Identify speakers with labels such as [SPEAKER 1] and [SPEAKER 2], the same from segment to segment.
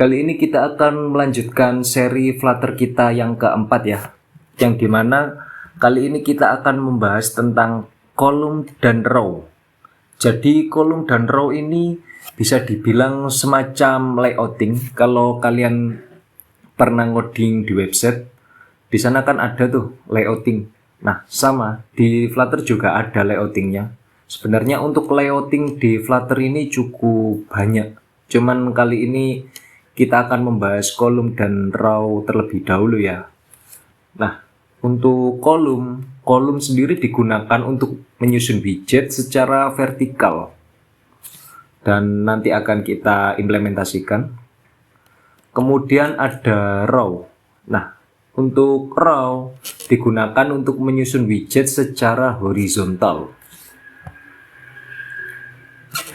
[SPEAKER 1] Kali ini kita akan melanjutkan seri Flutter kita yang keempat ya, yang dimana kali ini kita akan membahas tentang kolom dan row. Jadi kolom dan row ini bisa dibilang semacam layouting. Kalau kalian pernah ngoding di website, di sana kan ada tuh layouting. Nah, sama di Flutter juga ada layoutingnya. Sebenarnya untuk layouting di Flutter ini cukup banyak. Cuman kali ini kita akan membahas kolom dan row terlebih dahulu ya. Nah, untuk kolom sendiri digunakan untuk menyusun widget secara vertikal. Dan nanti akan kita implementasikan. Kemudian ada row. Nah, untuk row digunakan untuk menyusun widget secara horizontal.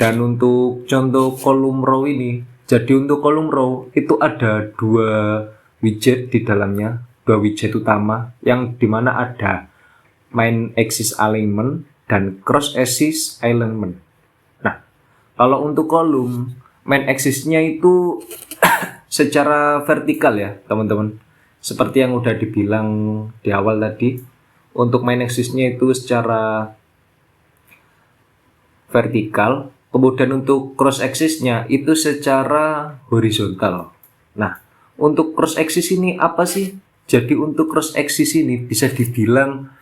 [SPEAKER 1] Dan untuk contoh kolom row ini, jadi untuk kolom row itu ada dua widget di dalamnya, dua widget utama yang dimana ada main axis alignment dan cross axis alignment. Nah, kalau untuk kolom, main axisnya itu secara vertikal ya teman-teman. Seperti yang udah dibilang di awal tadi, untuk main axisnya itu secara vertikal. Kemudian untuk cross axisnya itu secara horizontal. Nah, untuk cross axis ini apa sih? Jadi untuk cross axis ini bisa dibilang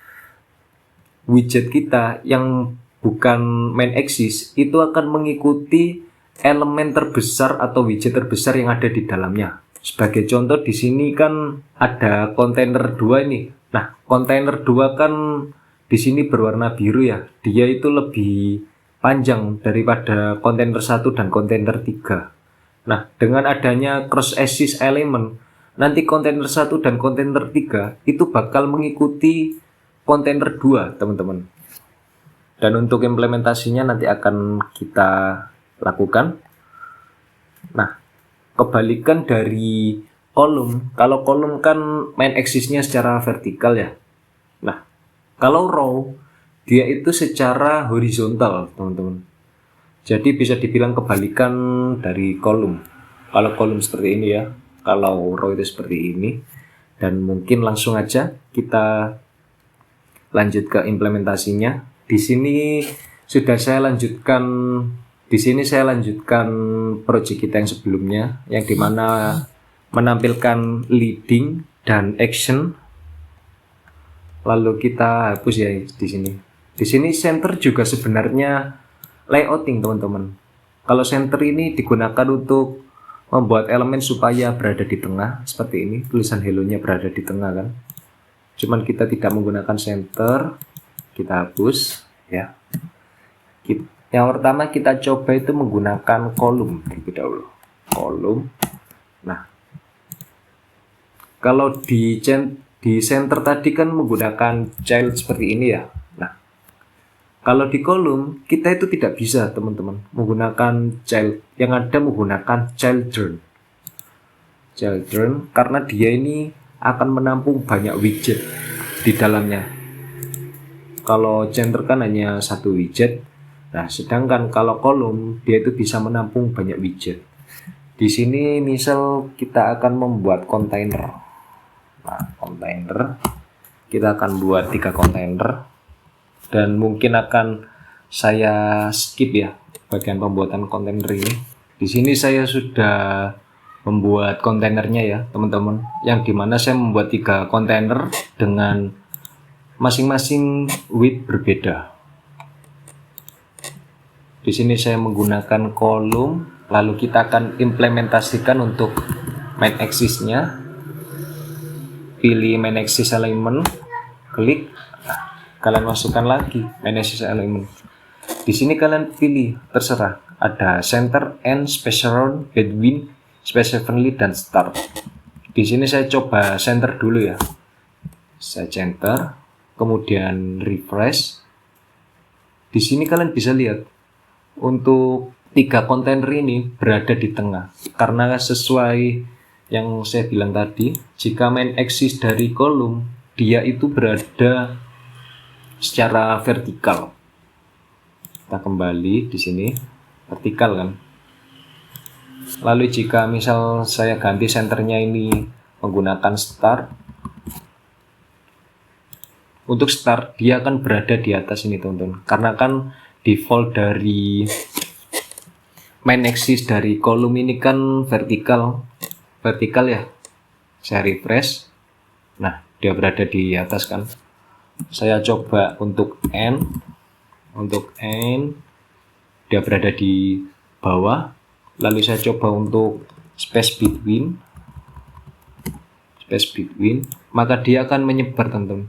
[SPEAKER 1] widget kita yang bukan main axis itu akan mengikuti elemen terbesar atau widget terbesar yang ada di dalamnya. Sebagai contoh di sini kan ada kontainer 2 ini. Nah, kontainer 2 kan di sini berwarna biru ya. Dia itu lebih panjang daripada kontainer 1 dan kontainer 3. Nah, dengan adanya cross axis element, nanti kontainer 1 dan kontainer 3 itu bakal mengikuti kontainer 2, teman-teman. Dan untuk implementasinya nanti akan kita lakukan. Nah, kebalikan dari kolom. Kalau kolom kan main axisnya secara vertikal ya. Nah, kalau row dia itu secara horizontal, teman-teman. Jadi bisa dibilang kebalikan dari kolom. Kalau kolom seperti ini ya, kalau row itu seperti ini. Dan mungkin langsung aja kita lanjut ke implementasinya. Di sini saya lanjutkan project kita yang sebelumnya, yang dimana menampilkan leading dan action. Lalu kita hapus ya di sini. Di sini center juga sebenarnya layouting, teman-teman. Kalau center ini digunakan untuk membuat elemen supaya berada di tengah, seperti ini. Tulisan hello-nya berada di tengah kan. Cuman kita tidak menggunakan center, kita hapus ya. Yang pertama kita coba itu menggunakan kolom terlebih dahulu. Kolom. Nah, kalau di center tadi kan menggunakan child seperti ini ya. Nah, kalau di kolom kita itu tidak bisa, teman-teman, menggunakan child. Yang ada menggunakan children karena dia ini akan menampung banyak widget di dalamnya. Kalau center kan hanya satu widget. Nah, sedangkan kalau kolom dia itu bisa menampung banyak widget. Di sini misal kita akan membuat kontainer. Nah, kontainer kita akan buat 3 kontainer. Dan mungkin akan saya skip ya bagian pembuatan kontainer ini. Di sini saya sudah membuat kontainernya ya, teman-teman. Yang dimana saya membuat 3 kontainer dengan masing-masing width berbeda. Di sini saya menggunakan kolom, lalu kita akan implementasikan untuk main axis-nya. Pilih main axis alignment, klik. Kalian masukkan lagi main axis alignment. Di sini kalian pilih, terserah. Ada center, end, space around, between, space evenly, dan start. Di sini saya coba center dulu ya. Saya center, kemudian refresh. Di sini kalian bisa lihat untuk 3 kontainer ini berada di tengah. Karena sesuai yang saya bilang tadi, jika main axis dari kolom dia itu berada secara vertikal. Kita kembali di sini vertikal kan. Lalu jika misal saya ganti senternya ini menggunakan start, untuk start dia akan berada di atas ini teman-teman, karena kan default dari main axis dari kolom ini kan vertikal ya. Saya refresh, nah dia berada di atas kan. Saya coba untuk N dia berada di bawah. Lalu saya coba untuk space between, maka dia akan menyebar teman-teman.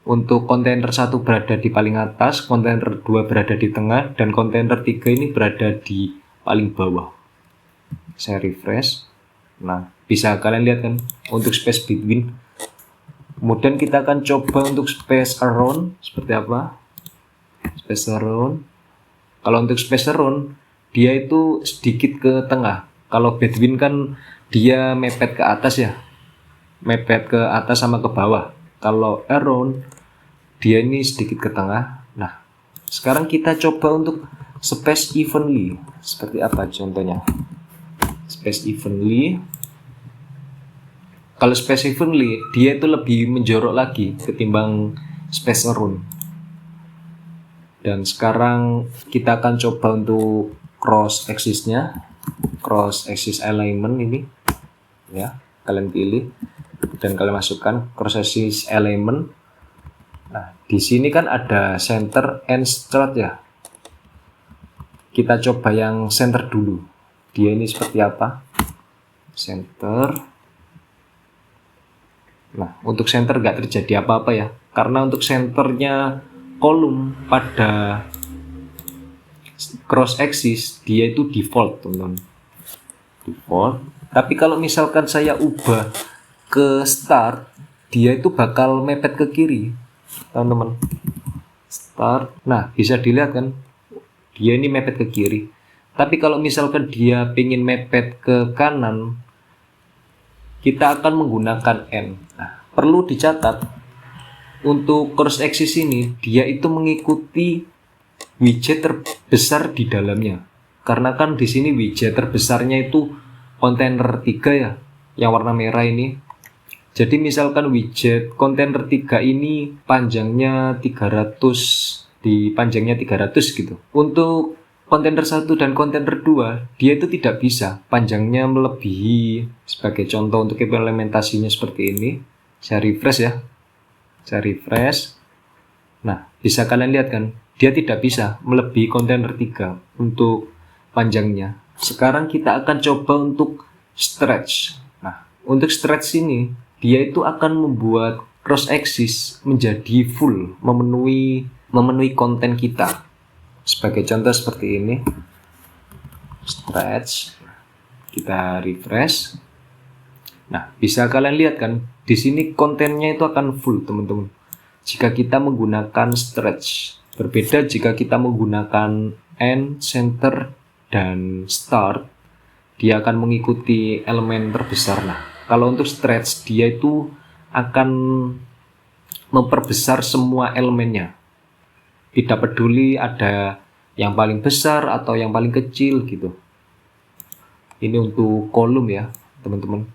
[SPEAKER 1] Untuk kontainer 1 berada di paling atas, kontainer 2 berada di tengah, dan kontainer 3 ini berada di paling bawah. Saya refresh. Nah, bisa kalian lihat kan untuk space between. Kemudian kita akan coba untuk space around seperti apa? Space around. Kalau untuk space around dia itu sedikit ke tengah. Kalau between kan dia mepet ke atas ya. Mepet ke atas sama ke bawah. Kalau around dia ini sedikit ke tengah. Nah, sekarang kita coba untuk space evenly. Seperti apa contohnya? Space evenly. Kalau space evenly dia itu lebih menjorok lagi ketimbang space around. Dan sekarang kita akan coba untuk cross axis-nya, cross axis alignment ini ya, kalian pilih dan kalian masukkan cross axis alignment. Nah, di sini kan ada center and start ya. Kita coba yang center dulu. Dia ini seperti apa? Center. Nah, untuk center nggak terjadi apa-apa ya, karena untuk centernya kolom pada cross axis dia itu default teman-teman, default. Tapi kalau misalkan saya ubah ke start, dia itu bakal mepet ke kiri teman-teman. Start, nah bisa dilihat kan dia ini mepet ke kiri. Tapi kalau misalkan dia pengen mepet ke kanan, kita akan menggunakan N. Nah, perlu dicatat untuk cross axis ini dia itu mengikuti widget terbesar di dalamnya. Karena kan di sini widget terbesarnya itu kontainer 3 ya, yang warna merah ini. Jadi misalkan widget kontainer 3 ini panjangnya 300, di panjangnya 300 gitu. Untuk kontainer 1 dan kontainer 2 dia itu tidak bisa panjangnya melebihi. Sebagai contoh untuk implementasinya seperti ini, saya refresh ya. Saya refresh. Nah, bisa kalian lihat kan dia tidak bisa melebihi kontainer 3 untuk panjangnya. Sekarang kita akan coba untuk stretch. Nah, untuk stretch ini dia itu akan membuat cross axis menjadi full, memenuhi konten kita. Sebagai contoh seperti ini. Stretch. Kita refresh. Nah, bisa kalian lihat kan di sini kontennya itu akan full, teman-teman. Jika kita menggunakan stretch. Berbeda jika kita menggunakan end, center, dan start, dia akan mengikuti elemen terbesar. Nah, kalau untuk stretch, dia itu akan memperbesar semua elemennya. Tidak peduli ada yang paling besar atau yang paling kecil gitu. Ini untuk kolom ya, teman-teman.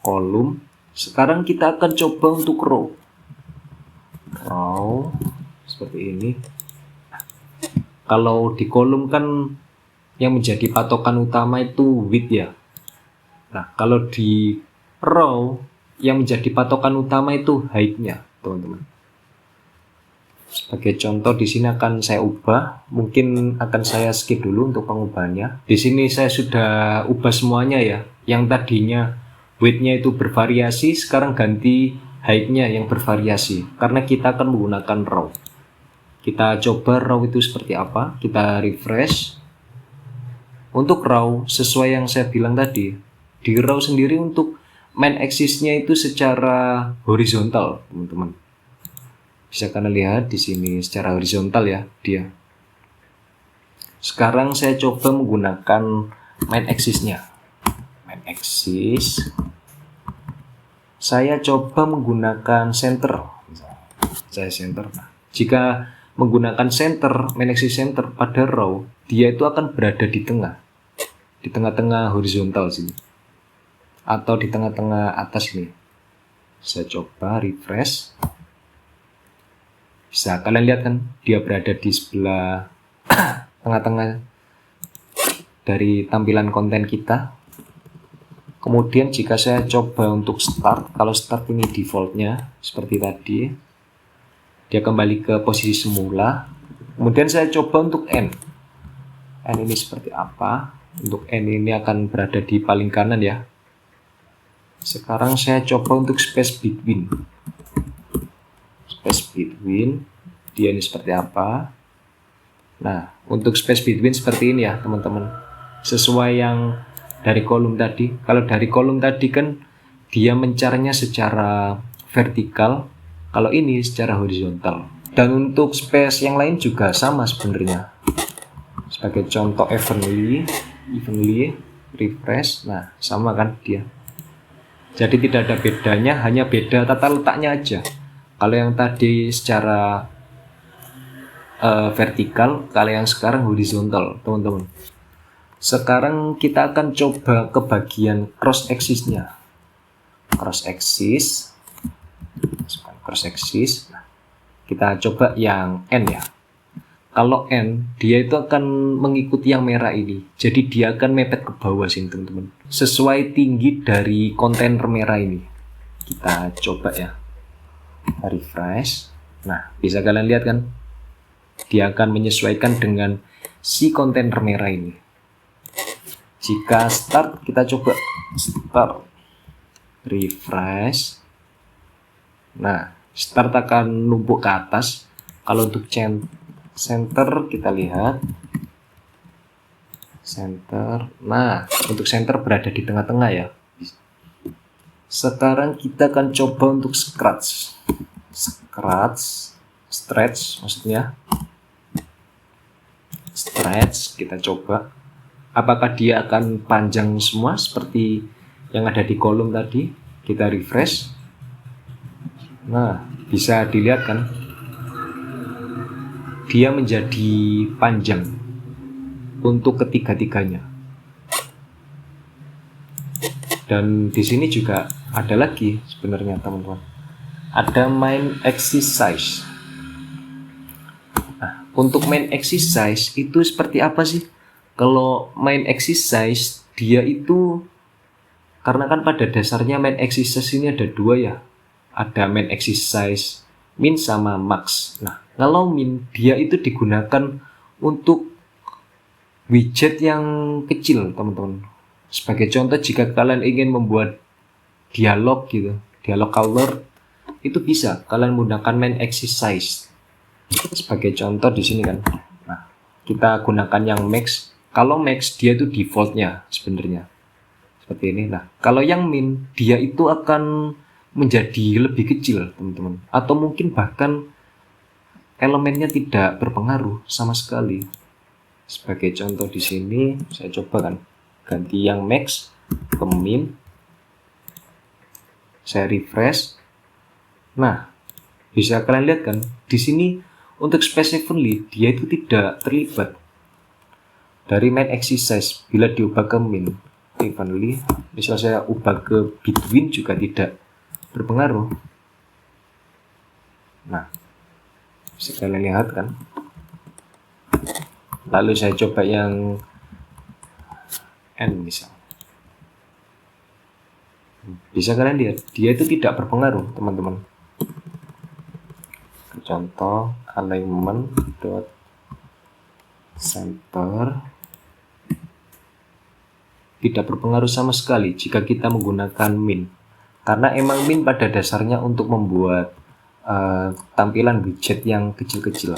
[SPEAKER 1] Kolom. Sekarang kita akan coba untuk row. Row seperti ini. Kalau di kolom kan yang menjadi patokan utama itu width ya. Nah, kalau di row yang menjadi patokan utama itu height-nya, teman-teman. Sebagai contoh di sini akan saya ubah, mungkin akan saya skip dulu untuk pengubahannya. Di sini saya sudah ubah semuanya ya. Yang tadinya width-nya itu bervariasi, sekarang ganti height-nya yang bervariasi karena kita akan menggunakan row. Kita coba row itu seperti apa. Kita refresh. Untuk row sesuai yang saya bilang tadi, di row sendiri untuk main axis-nya itu secara horizontal, teman-teman. Bisa kalian lihat di sini secara horizontal ya dia. Sekarang saya coba menggunakan main axis-nya. Main axis. Saya coba menggunakan center. Saya center. Nah, jika menggunakan center, main axis center pada row, dia itu akan berada di tengah. di tengah-tengah horizontal sini atau di tengah-tengah atas ini. Saya coba refresh. Bisa kalian lihat kan, dia berada di sebelah tengah-tengah dari tampilan konten kita. Kemudian jika saya coba untuk start, kalau start ini defaultnya seperti tadi, dia kembali ke posisi semula. Kemudian saya coba untuk end. End ini seperti apa? Untuk end ini akan berada di paling kanan ya. Sekarang saya coba untuk space between. Space between, dia ini seperti apa? Nah, untuk space between seperti ini ya teman-teman. Sesuai yang dari kolom tadi. Kalau dari kolom tadi kan dia mencarinya secara vertikal, kalau ini secara horizontal. Dan untuk space yang lain juga sama sebenarnya. Sebagai contoh evenly, refresh, nah sama kan dia. Jadi tidak ada bedanya, hanya beda tata letaknya aja. Kalau yang tadi secara vertikal, kalau yang sekarang horizontal, teman-teman. Sekarang kita akan coba ke bagian cross axis-nya. Cross axis. Nah, kita coba yang N ya. Kalau N, dia itu akan mengikuti yang merah ini. Jadi dia akan mepet ke bawah sini, teman-teman. Sesuai tinggi dari kontainer merah ini. Kita coba ya. Refresh. Nah, bisa kalian lihat kan? Dia akan menyesuaikan dengan si kontainer merah ini. Jika start, kita coba start, refresh. Nah, start akan numpuk ke atas. Kalau untuk center, kita lihat center. Nah, untuk center berada di tengah-tengah ya. Sekarang kita akan coba untuk stretch maksudnya. Stretch, kita coba. Apakah dia akan panjang semua seperti yang ada di kolom tadi? Kita refresh. Nah, bisa dilihat kan? Dia menjadi panjang untuk ketiga-tiganya. Dan di sini juga ada lagi sebenarnya teman-teman. Ada main axis size. Nah, untuk main axis size itu seperti apa sih? Kalau main axis size, dia itu karena kan pada dasarnya main axis size ini ada dua ya. Ada main axis size min sama max. Nah, kalau min dia itu digunakan untuk widget yang kecil, teman-teman. Sebagai contoh, jika kalian ingin membuat dialog gitu, dialog color, itu bisa kalian menggunakan main axis size. Sebagai contoh di sini kan. Nah, kita gunakan yang max. Kalau max dia itu defaultnya sebenarnya seperti ini. Nah, kalau yang min dia itu akan menjadi lebih kecil, teman-teman. Atau mungkin bahkan elemennya tidak berpengaruh sama sekali. Sebagai contoh di sini, saya coba kan ganti yang max ke min. Saya refresh. Nah, bisa kalian lihat kan di sini untuk space evenly dia itu tidak terlibat dari main axis size. Bila diubah ke min evenly, misal saya ubah ke between juga tidak berpengaruh. Nah, bisa kalian lihat kan. Lalu saya coba yang N misal. Bisa kalian lihat dia itu tidak berpengaruh, teman-teman. Contoh alignment dot center tidak berpengaruh sama sekali jika kita menggunakan min, karena emang min pada dasarnya untuk membuat tampilan widget yang kecil-kecil.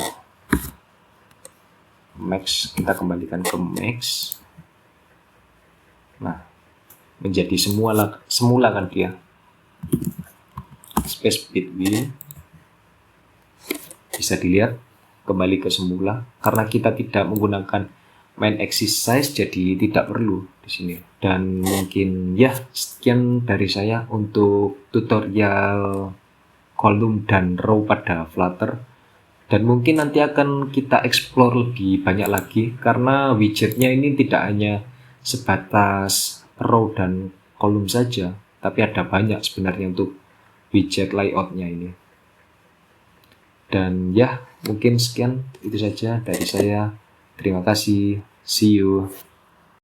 [SPEAKER 1] Max, kita kembalikan ke max. Nah, menjadi semula kan dia. Space between bisa dilihat kembali ke semula karena kita tidak menggunakan main axis size, jadi tidak perlu di sini. Dan mungkin ya sekian dari saya untuk tutorial kolom dan row pada Flutter. Dan mungkin nanti akan kita explore lebih banyak lagi karena widgetnya ini tidak hanya sebatas row dan kolom saja, tapi ada banyak sebenarnya untuk widget layoutnya ini. Dan ya, mungkin sekian itu saja dari saya. Terima kasih. See you.